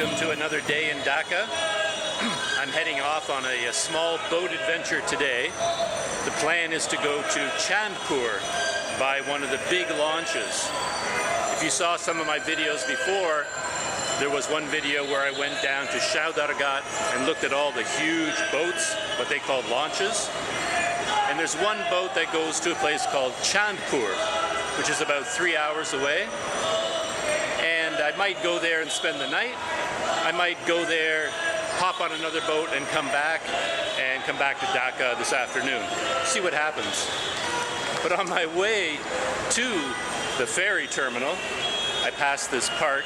welcome to another day in Dhaka. I'm heading off on a small boat adventure today. The plan is to go to Chandpur by one of the big launches. If you saw some of my videos before, there was one video where I went down to Sadarghat and looked at all the huge boats, what they call launches. And there's one boat that goes to a place called Chandpur, which is about 3 hours away. And I might go there and spend the night. I might go there, hop on another boat and come back to Dhaka this afternoon. See what happens. But on my way to the ferry terminal, I passed this park.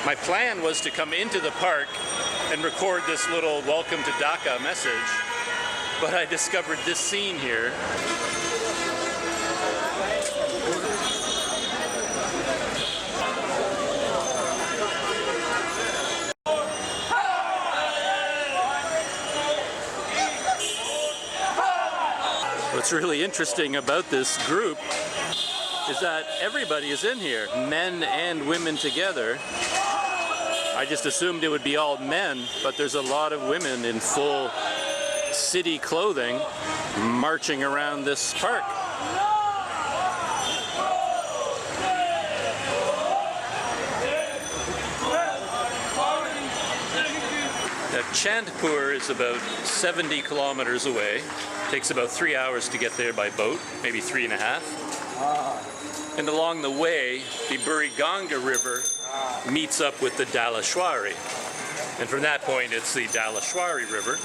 My plan was to come into the park and record this little welcome to Dhaka message, but I discovered this scene here. What's really interesting about this group is that everybody is in here, men and women together. I just assumed it would be all men, but there's a lot of women in full city clothing marching around this park. Now, Chandpur is about 70 kilometers away. Takes about 3 hours to get there by boat, maybe 3.5. And along the way, the Buriganga River meets up with the Dhalashwari. And from that point, it's the Dhalashwari River.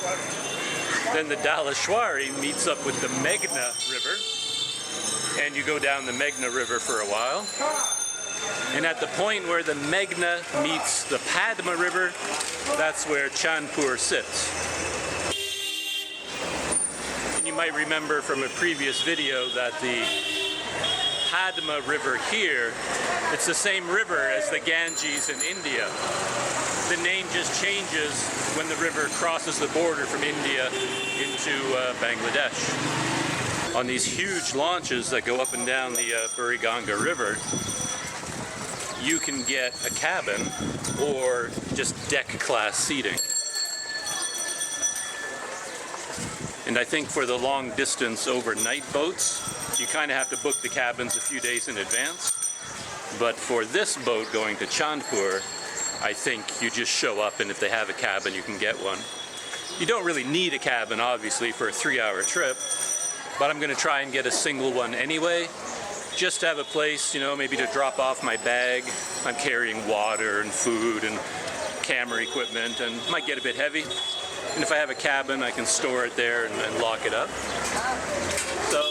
Then the Dhalashwari meets up with the Meghna River. And you go down the Meghna River for a while. And at the point where the Meghna meets the Padma River, that's where Chandpur sits. And you might remember from a previous video that the Padma River here, it's the same river as the Ganges in India. The name just changes when the river crosses the border from India into Bangladesh. On these huge launches that go up and down the Buriganga River, you can get a cabin or just deck class seating. And I think for the long distance overnight boats, you kind of have to book the cabins a few days in advance. But for this boat going to Chandpur, I think you just show up, and if they have a cabin, you can get one. You don't really need a cabin, obviously, for a 3-hour trip, but I'm going to try and get a single one anyway, just to have a place, you know, maybe to drop off my bag. I'm carrying water and food and camera equipment, and it might get a bit heavy. And if I have a cabin, I can store it there and lock it up. So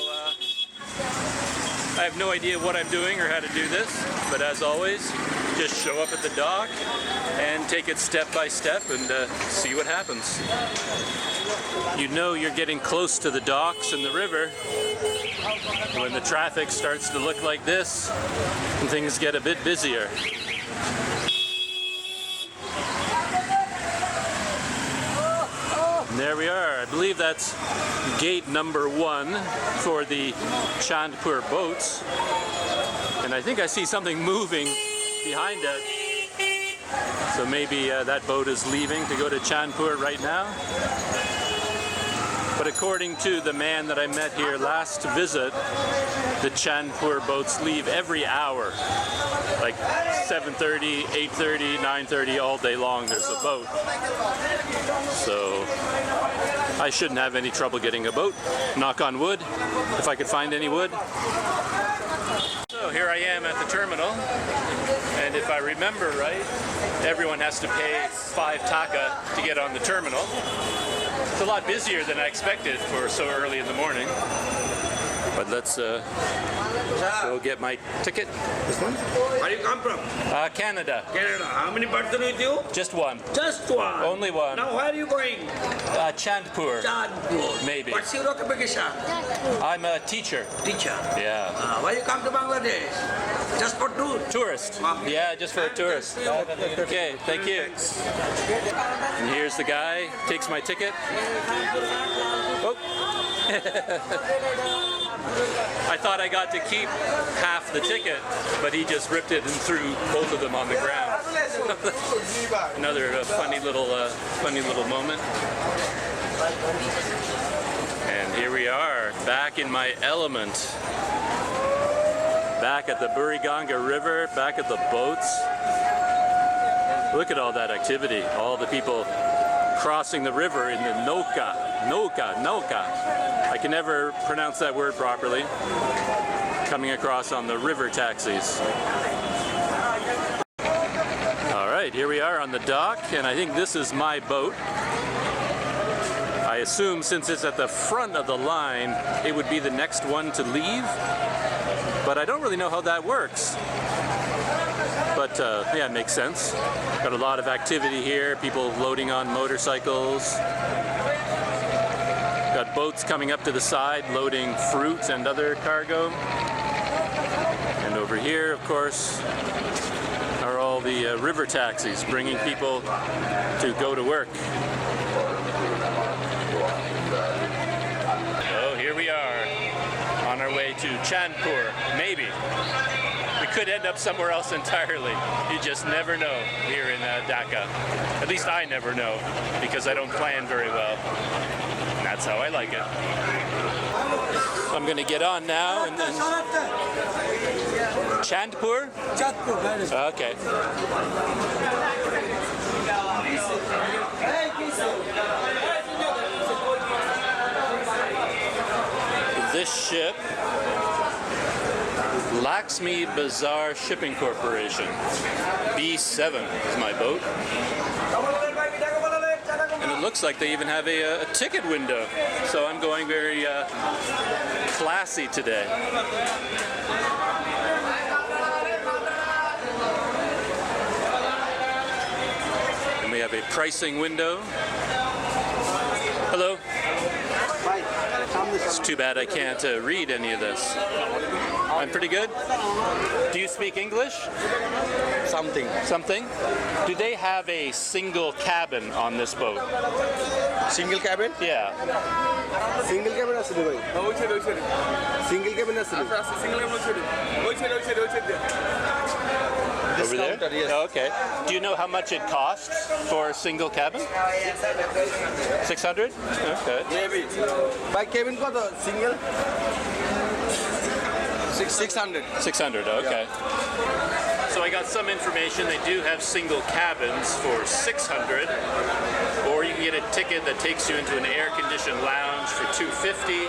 I have no idea what I'm doing or how to do this, but as always, just show up at the dock and take it step by step and see what happens. You know you're getting close to the docks and the river when the traffic starts to look like this and things get a bit busier. And there we are. I believe that's gate number 1 for the Chandpur boats. And I think I see something moving behind it. So maybe that boat is leaving to go to Chandpur right now. But according to the man that I met here last visit, the Chandpur boats leave every hour. Like 7:30, 8:30, 9:30, all day long there's a boat. So I shouldn't have any trouble getting a boat. Knock on wood, if I could find any wood. So here I am at the terminal, and if I remember right, everyone has to pay 5 taka to get on the terminal. It's a lot busier than I expected for so early in the morning. But let's go get my ticket. This one? Where you come from? Canada. Canada. How many person with you? Just one. Just one. Only one. Now where are you going? Chandpur. Chandpur. Maybe. What's your occupation? I'm a teacher. Teacher. Yeah. Why you come to Bangladesh? Just for tour? Tourist. Yeah, just for a tourist. Okay, thank you. And here's the guy, takes my ticket. Oh. I thought I got to keep half the ticket, but he just ripped it and threw both of them on the ground. Another funny little moment. And here we are, back in my element. Back at the Buriganga River, back at the boats. Look at all that activity, all the people crossing the river in the Noka. I can never pronounce that word properly. Coming across on the river taxis. All right, here we are on the dock, and I think this is my boat. I assume since it's at the front of the line, it would be the next one to leave, but I don't really know how that works. But yeah, it makes sense. Got a lot of activity here, people loading on motorcycles. Got boats coming up to the side, loading fruit and other cargo. And over here, of course, are all the river taxis bringing people to go to work. Oh, here we are, on our way to Chandpur, maybe. We could end up somewhere else entirely. You just never know here in Dhaka. At least I never know, because I don't plan very well. And that's how I like it. I'm going to get on now and then... Chandpur? Chandpur. Okay. This ship, Lakshmi Bazaar Shipping Corporation, B7 is my boat. And it looks like they even have a ticket window. So I'm going very classy today. And we have a pricing window. Hello. It's too bad I can't read any of this. I'm pretty good. Do you speak English? Something. Something? Do they have a single cabin on this boat? Single cabin? Yeah. Single cabin আছে ভাই Single cabin আছে Over there? Yes. Oh, okay. Do you know how much it costs for a single cabin? 600? Okay. Maybe. By cabin কত single 600. 600, okay. So I got some information. They do have single cabins for 600, or you can get a ticket that takes you into an air-conditioned lounge for 250,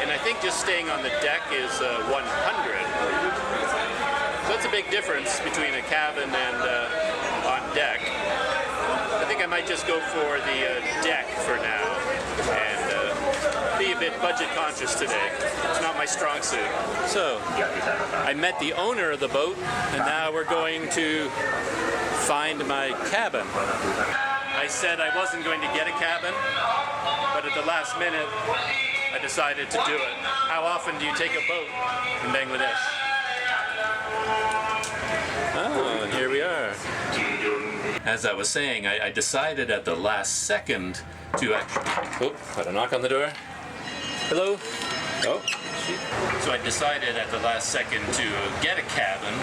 and I think just staying on the deck is 100. So that's a big difference between a cabin and on deck. I think I might just go for the deck for now and be a bit budget conscious today. It's not my strong suit. So I met the owner of the boat, and now we're going to find my cabin. I said I wasn't going to get a cabin, but at the last minute I decided to do it. How often do you take a boat in Bangladesh? Oh, here we are. As I was saying, I decided at the last second to actually... Oh, got a knock on the door. Hello? Oh. So I decided at the last second to get a cabin.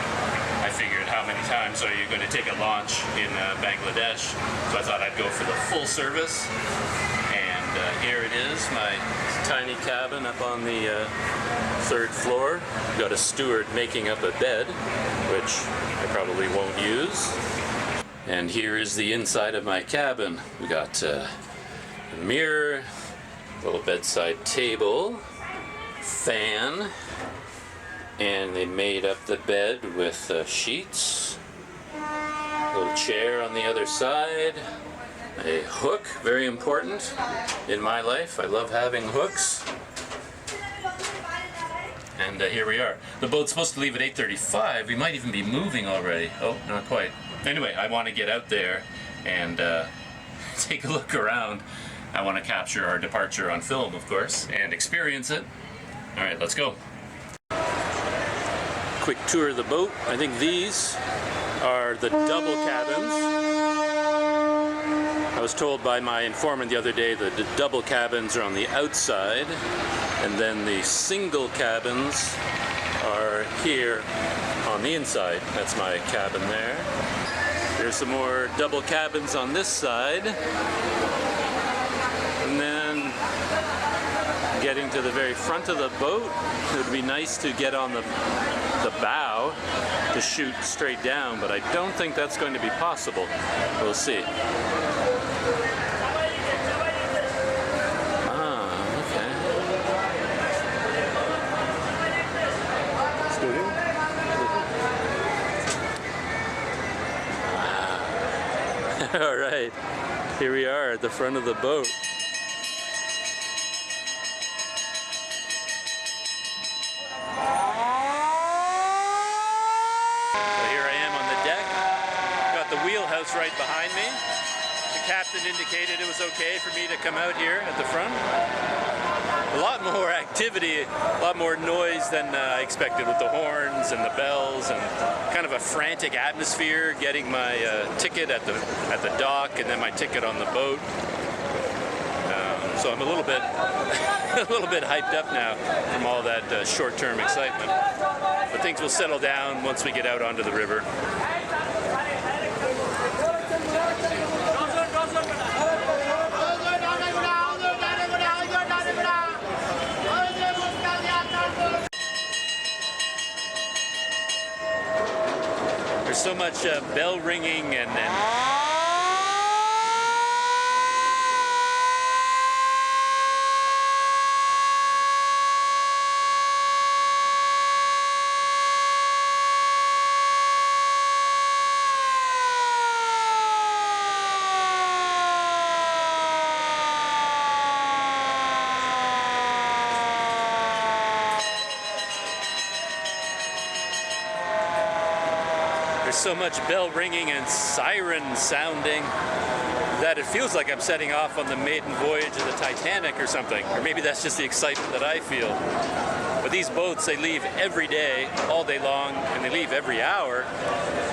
I figured, how many times are you going to take a launch in Bangladesh? So I thought I'd go for the full service. And here it is, my tiny cabin up on the third floor. Got a steward making up a bed, which I probably won't use. And here is the inside of my cabin. We got a mirror, little bedside table, fan, and they made up the bed with sheets, little chair on the other side, a hook, very important in my life. I love having hooks. And here we are. The boat's supposed to leave at 8:35. We might even be moving already. Oh, not quite. Anyway, I want to get out there and take a look around. I want to capture our departure on film, of course, and experience it. All right, let's go. Quick tour of the boat. I think these are the double cabins. I was told by my informant the other day that the double cabins are on the outside, And then the single cabins are here on the inside. That's my cabin there. There's some more double cabins on this side. And then getting to the very front of the boat, it would be nice to get on the bow to shoot straight down, but I don't think that's going to be possible. We'll see. All right, here we are at the front of the boat. Wheelhouse right behind me. The captain indicated it was okay for me to come out here at the front. A lot more activity, a lot more noise than I expected with the horns and the bells, and kind of a frantic atmosphere getting my ticket at the dock and then my ticket on the boat. So I'm a little bit hyped up now from all that short-term excitement. But things will settle down once we get out onto the river. There's so much bell ringing and so much bell ringing and siren sounding that it feels like I'm setting off on the maiden voyage of the Titanic or something. Or maybe that's just the excitement that I feel. But these boats, they leave every day, all day long, and they leave every hour.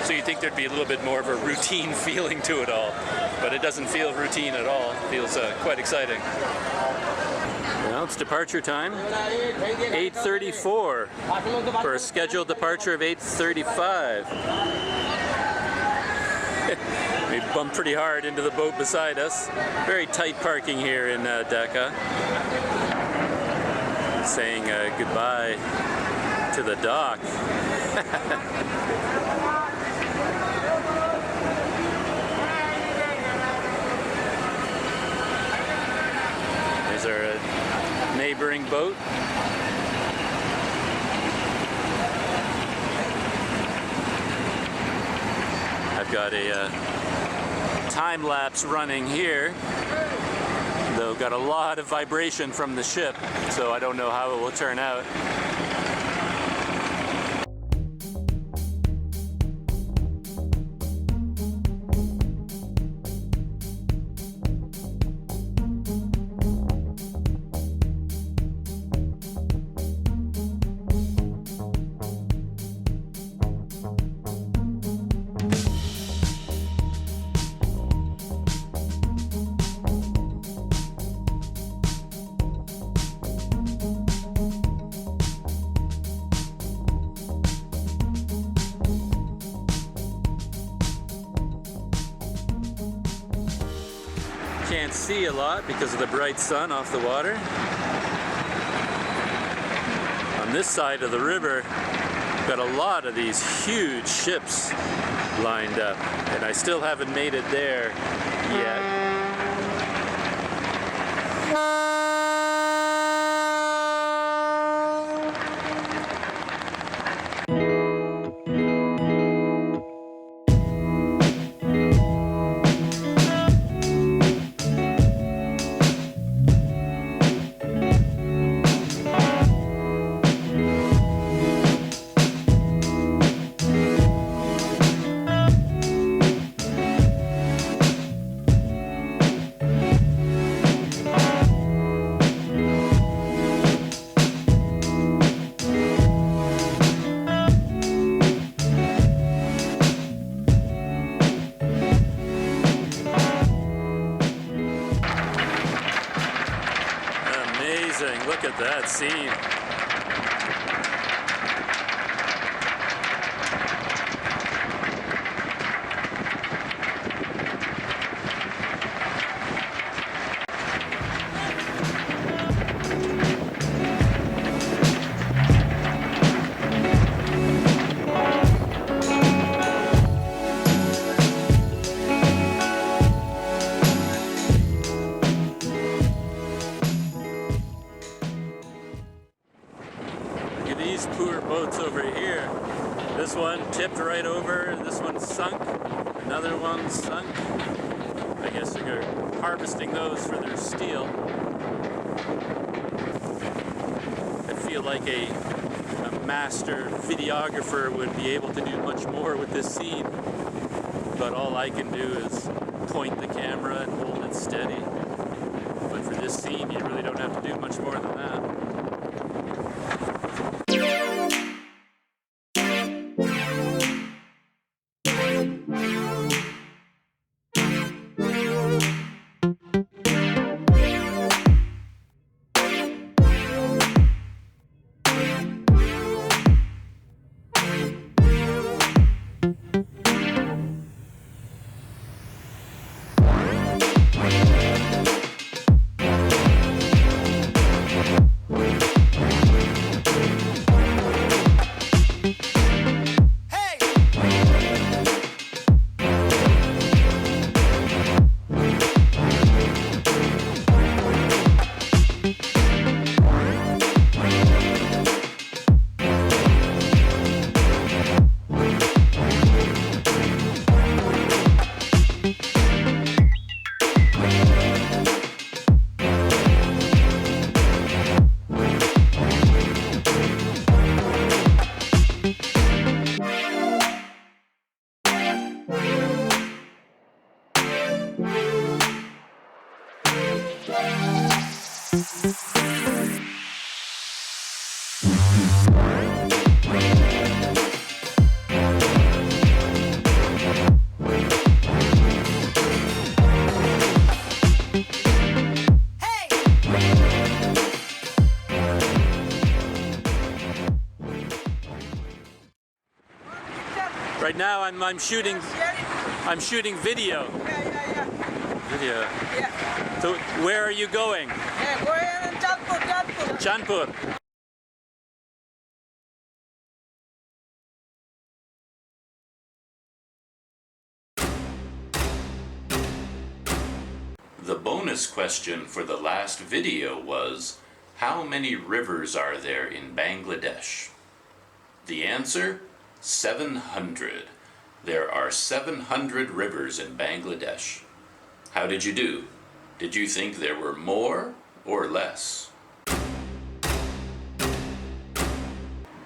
So you'd think there'd be a little bit more of a routine feeling to it all. But it doesn't feel routine at all. It feels quite exciting. Well, it's departure time, 8:34 for a scheduled departure of 8:35. We bumped pretty hard into the boat beside us. Very tight parking here in Dhaka. Saying goodbye to the dock. There's our neighboring boat. I've got a time lapse running here, though got a lot of vibration from the ship, so I don't know how it will turn out. Can't see a lot because of the bright sun off the water. On this side of the river, got a lot of these huge ships lined up, and I still haven't made it there yet. scene. Look at these poor boats over here. This one tipped right over, this one sunk, another one sunk. I guess they're harvesting those for their steel. I feel like a master videographer would be able to do much more with this scene, but all I can do is point the camera and hold it steady. But for this scene, you really don't have to do much more than that. Right now I'm shooting video. Video. Yeah. So where are you going? Yeah, we're in Chandpur. Chandpur. The bonus question for the last video was, how many rivers are there in Bangladesh? The answer? 700. There are 700 rivers in Bangladesh. How did you do? Did you think there were more or less?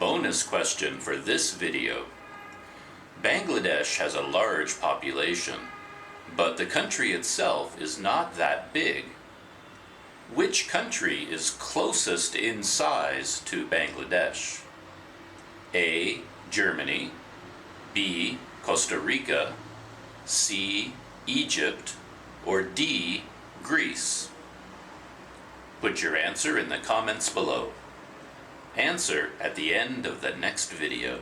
Bonus question for this video. Bangladesh has a large population, but the country itself is not that big. Which country is closest in size to Bangladesh? A. Germany, B. Costa Rica, C. Egypt, or D. Greece? Put your answer in the comments below. Answer at the end of the next video.